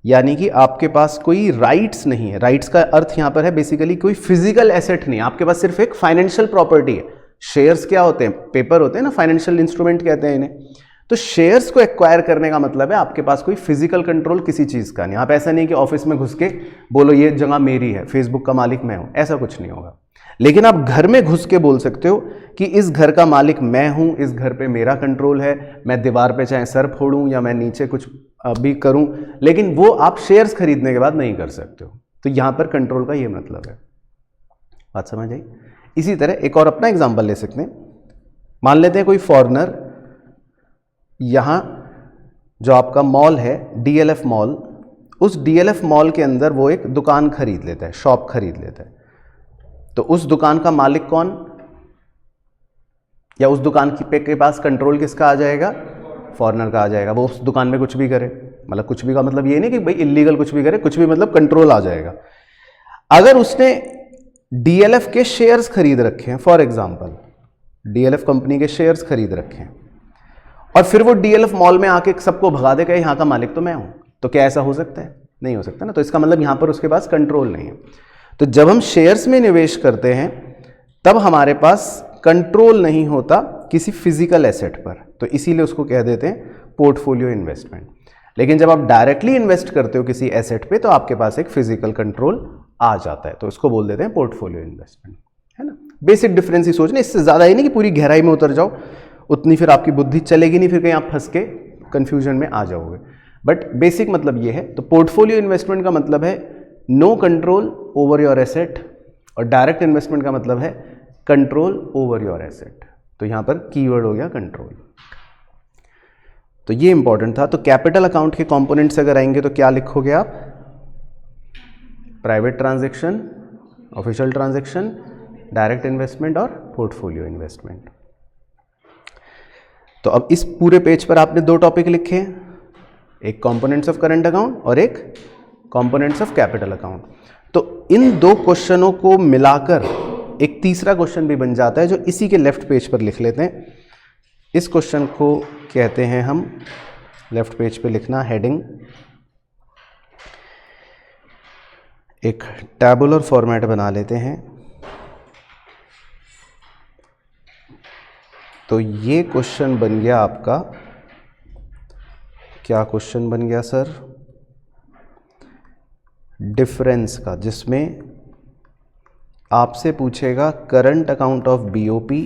यानी कि आपके पास कोई राइट्स नहीं है। राइट्स का अर्थ यहां पर है बेसिकली कोई फिजिकल एसेट नहीं, आपके पास सिर्फ एक फाइनेंशियल प्रॉपर्टी है। शेयर्स क्या होते हैं? पेपर होते हैं ना, फाइनेंशियल इंस्ट्रूमेंट कहते हैं इन्हें। तो शेयर्स को एक्वायर करने का मतलब है आपके पास कोई फिजिकल कंट्रोल किसी चीज का नहीं। आप ऐसा नहीं कि ऑफिस में घुस के बोलो ये जगह मेरी है, फेसबुक का मालिक मैं हूं, ऐसा कुछ नहीं होगा। लेकिन आप घर में घुस के बोल सकते हो कि इस घर का मालिक मैं हूं, इस घर पे मेरा कंट्रोल है, मैं दीवार पे चाहे सर फोड़ूं या मैं नीचे कुछ भी करूं, लेकिन वो आप शेयर्स खरीदने के बाद नहीं कर सकते हो। तो यहां पर कंट्रोल का ये मतलब है। बात समझ आई? इसी तरह एक और अपना एग्जांपल ले सकते हैं। मान लेते हैं कोई फॉरेनर यहां जो आपका मॉल है डीएलएफ मॉल, उस डीएलएफ मॉल के अंदर वो एक दुकान खरीद लेता है, शॉप खरीद लेता है। तो उस दुकान का मालिक कौन, या उस दुकान के पास कंट्रोल किसका आ जाएगा? फॉरेनर का आ जाएगा। वो उस दुकान में कुछ भी करे, मतलब कुछ भी का मतलब ये नहीं कि भाई इलीगल कुछ भी करे, कुछ भी मतलब कंट्रोल आ जाएगा। अगर उसने डीएलएफ के शेयर्स खरीद रखे हैं, फॉर एग्जांपल डीएलएफ कंपनी के शेयर्स खरीद रखे हैं, और फिर वो डीएलएफ मॉल में आके सबको भगा देगा यहां का मालिक तो मैं हूं, तो क्या ऐसा हो सकता है? नहीं हो सकता ना। तो इसका मतलब यहां पर उसके पास कंट्रोल नहीं है। तो जब हम शेयर्स में निवेश करते हैं तब हमारे पास कंट्रोल नहीं होता किसी फिजिकल एसेट पर, तो इसीलिए उसको कह देते हैं पोर्टफोलियो इन्वेस्टमेंट। लेकिन जब आप डायरेक्टली इन्वेस्ट करते हो किसी एसेट पे तो आपके पास एक फिजिकल कंट्रोल आ जाता है, तो इसको बोल देते हैं पोर्टफोलियो इन्वेस्टमेंट, है ना। बेसिक डिफरेंस ही सोचना, इससे ज़्यादा ही नहीं कि पूरी गहराई में उतर जाओ, उतनी फिर आपकी बुद्धि चलेगी नहीं, फिर कहीं आप फंस के कंफ्यूजन में आ जाओगे। बट बेसिक मतलब ये है। तो पोर्टफोलियो इन्वेस्टमेंट का मतलब है no control over your asset, और डायरेक्ट इन्वेस्टमेंट का मतलब है कंट्रोल ओवर योर एसेट। तो यहां पर कीवर्ड हो गया कंट्रोल। तो ये इंपॉर्टेंट था। तो कैपिटल अकाउंट के कंपोनेंट्स अगर आएंगे तो क्या लिखोगे आप? Private transaction, official transaction, direct investment और पोर्टफोलियो इन्वेस्टमेंट। तो अब इस पूरे पेज पर आपने दो टॉपिक लिखे हैं, एक कंपोनेंट्स ऑफ करंट अकाउंट और एक कंपोनेंट्स ऑफ कैपिटल अकाउंट। तो इन दो क्वेश्चनों को मिलाकर एक तीसरा क्वेश्चन भी बन जाता है जो इसी के लेफ्ट पेज पर लिख लेते हैं। इस क्वेश्चन को कहते हैं हम, लेफ्ट पेज पे लिखना हेडिंग, एक टैबुलर फॉर्मेट बना लेते हैं। तो ये क्वेश्चन बन गया आपका, क्या क्वेश्चन बन गया सर? डिफरेंस का, जिसमें आपसे पूछेगा करंट अकाउंट ऑफ बीओपी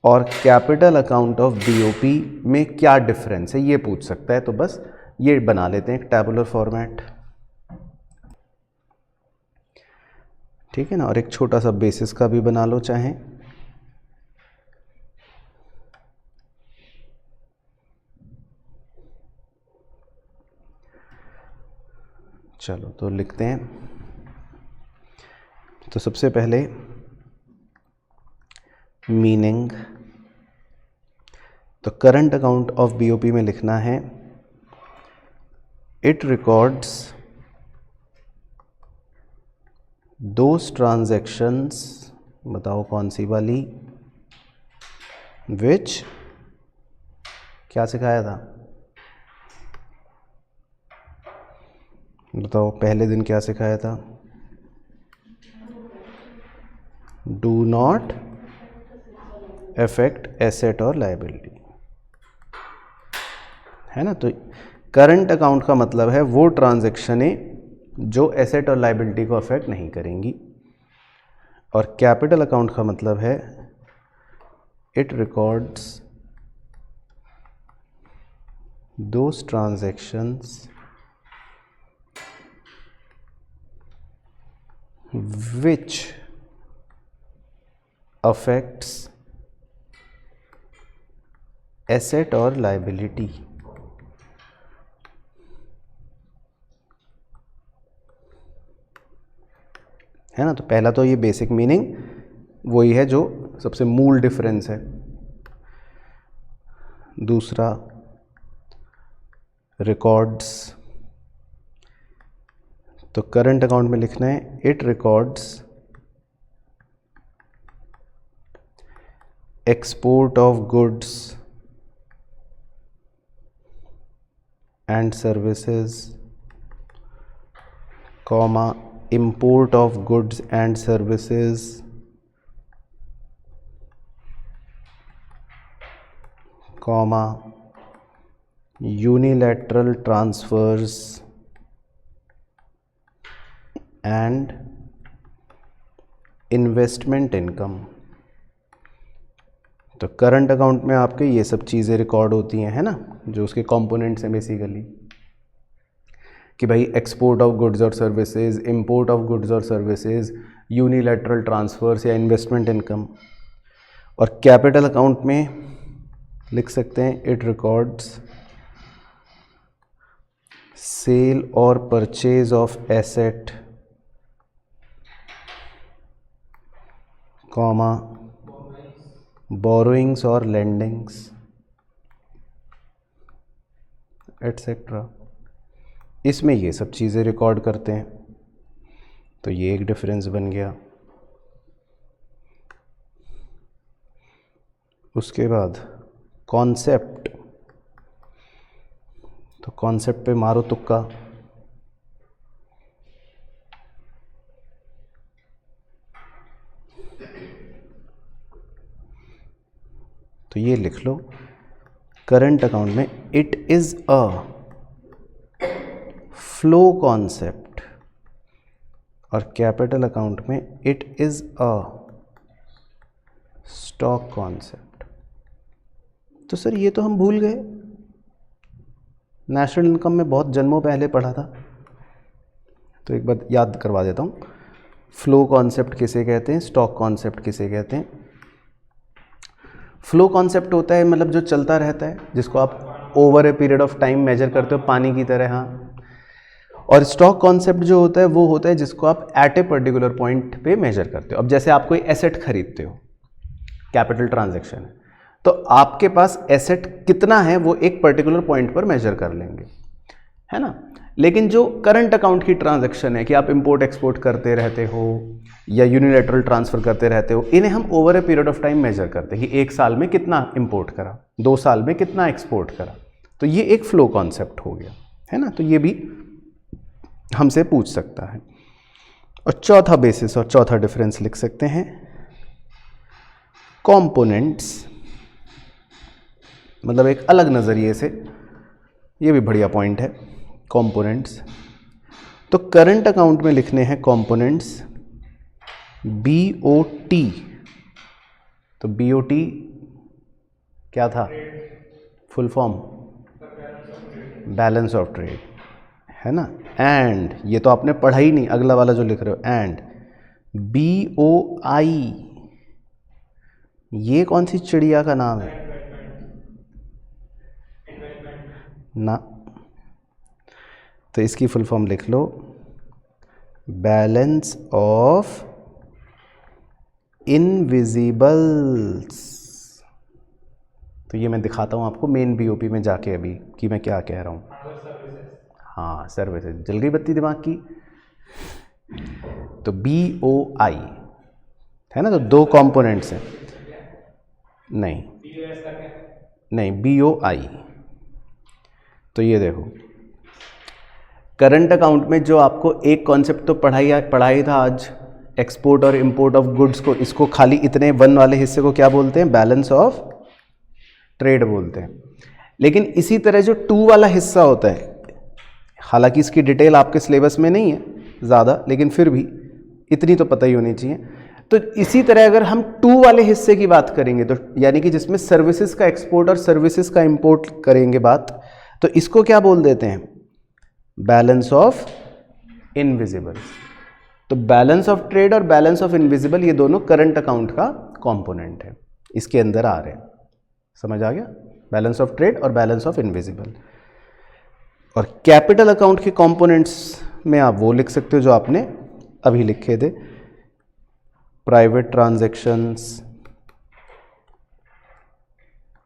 और कैपिटल अकाउंट ऑफ बीओपी में क्या डिफरेंस है, ये पूछ सकता है। तो बस ये बना लेते हैं एक टैबुलर फॉर्मेट, ठीक है ना। और एक छोटा सा बेसिस का भी बना लो चाहें। चलो तो लिखते हैं। तो सबसे पहले मीनिंग, तो करंट अकाउंट ऑफ बीओपी में लिखना है इट रिकॉर्ड्स दोज ट्रांजैक्शंस, बताओ कौन सी वाली, विच, क्या सिखाया था, बताओ पहले दिन क्या सिखाया था? डू नॉट अफेक्ट एसेट और लायबिलिटी, है ना। तो करंट अकाउंट का मतलब है वो ट्रांजैक्शनें जो एसेट और लायबिलिटी को अफेक्ट नहीं करेंगी, और कैपिटल अकाउंट का मतलब है it records those transactions which affects asset और liability, है ना। तो पहला तो ये बेसिक मीनिंग वही है जो सबसे मूल डिफरेंस है। दूसरा रिकॉर्ड्स, तो करंट अकाउंट में लिखना है it records export of goods and services, comma import of goods and services, comma unilateral transfers and investment income. तो करंट अकाउंट में आपके ये सब चीज़ें रिकॉर्ड होती हैं, है ना, जो उसके कंपोनेंट्स हैं बेसिकली, कि भाई एक्सपोर्ट ऑफ गुड्स और सर्विसेज, इंपोर्ट ऑफ गुड्स और सर्विसेज, यूनिलैटरल ट्रांसफर्स या इन्वेस्टमेंट इनकम। और कैपिटल अकाउंट में लिख सकते हैं इट रिकॉर्ड्स सेल और purchase of asset, comma borrowings और लेंडिंग्स एटसेट्रा। इसमें ये सब चीज़ें रिकॉर्ड करते हैं। तो ये एक डिफरेंस बन गया। उसके बाद कॉन्सेप्ट, तो कॉन्सेप्ट पे मारो तुक्का। तो ये लिख लो, करंट अकाउंट में it is a flow concept, और कैपिटल अकाउंट में it is a stock concept. तो सर ये तो हम भूल गए, नेशनल इनकम में बहुत जन्मों पहले पढ़ा था। तो एक बार याद करवा देता हूँ, फ्लो कॉन्सेप्ट किसे कहते हैं, स्टॉक कॉन्सेप्ट किसे कहते हैं। फ्लो कॉन्सेप्ट होता है मतलब जो चलता रहता है, जिसको आप over a period of time measure करते हो, पानी की तरह। हाँ। और स्टॉक कॉन्सेप्ट जो होता है वो होता है जिसको आप एट ए पर्टिकुलर पॉइंट पे मेजर करते हो। अब जैसे आप कोई एसेट खरीदते हो, कैपिटल ट्रांजैक्शन है, तो आपके पास एसेट कितना है वो एक पर्टिकुलर पॉइंट पर मेजर कर लेंगे, है ना। लेकिन जो करंट अकाउंट की ट्रांजैक्शन है कि आप इंपोर्ट एक्सपोर्ट करते रहते हो या यूनिलैटरल ट्रांसफ़र करते रहते हो, इन्हें हम over a period of time measure करते हैं कि 1 साल में कितना इंपोर्ट करा, 2 साल में कितना एक्सपोर्ट करा। तो ये एक फ्लो कॉन्सेप्ट हो गया, है ना। तो ये भी हमसे पूछ सकता है। और चौथा बेसिस और चौथा डिफरेंस लिख सकते हैं, कंपोनेंट्स, मतलब एक अलग नज़रिए से। ये भी बढ़िया पॉइंट है, कंपोनेंट्स। तो करंट अकाउंट में लिखने हैं कंपोनेंट्स BOT। तो BOT क्या था, full form balance of trade, है ना। एंड ये तो आपने पढ़ा ही नहीं, अगला वाला जो लिख रहे हो, एंड BOI, ये कौन सी चिड़िया का नाम है ना। तो इसकी फुल फॉर्म लिख लो, बैलेंस ऑफ इनविजिबल्स। तो ये मैं दिखाता हूँ आपको मेन BOP में जाके अभी कि मैं क्या कह रहा हूँ। हाँ, सर्विसेज, जल गई बत्ती दिमाग की। तो BOI है ना, तो 2 कंपोनेंट्स हैं। नहीं नहीं, BOI। तो ये देखो, करंट अकाउंट में जो आपको एक कॉन्सेप्ट तो पढ़ाई था आज, एक्सपोर्ट और इंपोर्ट ऑफ गुड्स को, इसको खाली इतने 1 वाले हिस्से को क्या बोलते हैं, बैलेंस ऑफ ट्रेड बोलते हैं। लेकिन इसी तरह जो 2 वाला हिस्सा होता है, हालांकि इसकी डिटेल आपके सिलेबस में नहीं है ज़्यादा, लेकिन फिर भी इतनी तो पता ही होनी चाहिए। तो इसी तरह अगर हम 2 वाले हिस्से की बात करेंगे, तो यानी कि जिसमें सर्विसेज का एक्सपोर्ट और सर्विसेज का इंपोर्ट करेंगे बात, तो इसको क्या बोल देते हैं, बैलेंस ऑफ इनविजिबल। तो बैलेंस ऑफ ट्रेड और बैलेंस ऑफ इनविजिबल ये दोनों करंट अकाउंट का कंपोनेंट है, इसके अंदर आ रहे हैं। समझ आ गया, बैलेंस ऑफ ट्रेड और बैलेंस ऑफ इनविजिबल। और कैपिटल अकाउंट के कंपोनेंट्स में आप वो लिख सकते हो जो आपने अभी लिखे थे, प्राइवेट ट्रांजैक्शंस,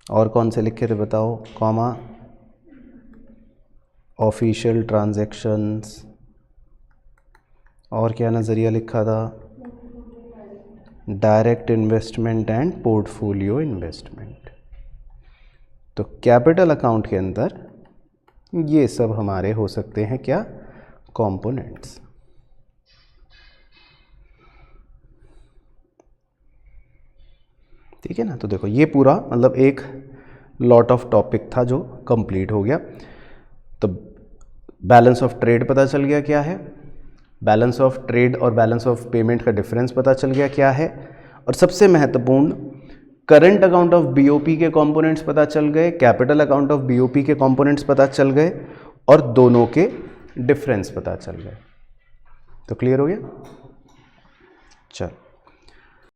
और कौन से लिखे थे बताओ, कॉमा ऑफिशियल ट्रांजैक्शंस, और क्या नज़रिया लिखा था, direct investment and portfolio investment. तो कैपिटल अकाउंट के अंदर ये सब हमारे हो सकते हैं क्या, कंपोनेंट्स। ठीक है ना। तो देखो ये पूरा मतलब एक लॉट ऑफ टॉपिक था जो कंप्लीट हो गया। तो बैलेंस ऑफ ट्रेड पता चल गया क्या है, बैलेंस ऑफ ट्रेड और बैलेंस ऑफ पेमेंट का डिफरेंस पता चल गया क्या है, और सबसे महत्वपूर्ण करंट अकाउंट ऑफ बीओपी के कंपोनेंट्स पता चल गए, कैपिटल अकाउंट ऑफ बीओपी के कंपोनेंट्स पता चल गए, और दोनों के डिफरेंस पता चल गए। तो क्लियर हो गया। चलो